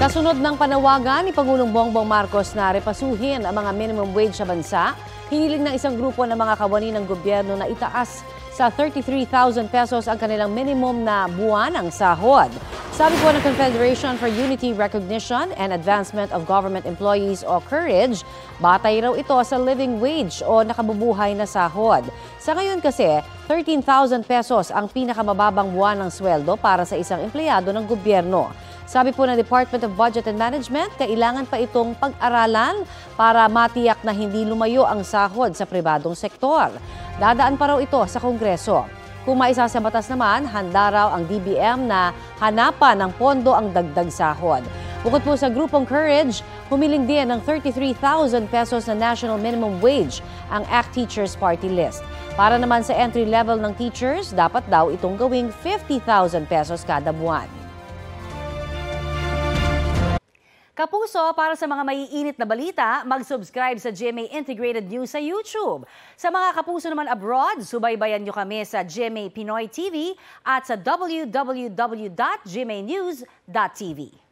Kasunod ng panawagan ni Pangulong Bongbong Marcos na repasuhin ang mga minimum wage sa bansa, hiniling ng isang grupo ng mga kawani ng gobyerno na itaas sa 33,000 pesos ang kanilang minimum na buwanang sahod. Sabi po ng Confederation for Unity, Recognition and Advancement of Government Employees o COURAGE, batay raw ito sa living wage o nakabubuhay na sahod. Sa ngayon kasi, 13,000 pesos ang pinakamababang buwanang sweldo para sa isang empleyado ng gobyerno. Sabi po ng Department of Budget and Management, kailangan pa itong pag-aralan para matiyak na hindi lumayo ang sahod sa pribadong sektor. Dadaan pa raw ito sa Kongreso. Kung maisa sa batas naman, handa raw ang DBM na hanapan ng pondo ang dagdag sahod. Bukod po sa grupong COURAGE, humiling din ng 33,000 pesos na national minimum wage ang ACT Teachers Party List. Para naman sa entry level ng teachers, dapat daw itong gawing 50,000 pesos kada buwan. Kapuso, para sa mga maiinit na balita, mag-subscribe sa GMA Integrated News sa YouTube. Sa mga kapuso naman abroad, subaybayan nyo kami sa GMA Pinoy TV at sa www.gmanews.tv.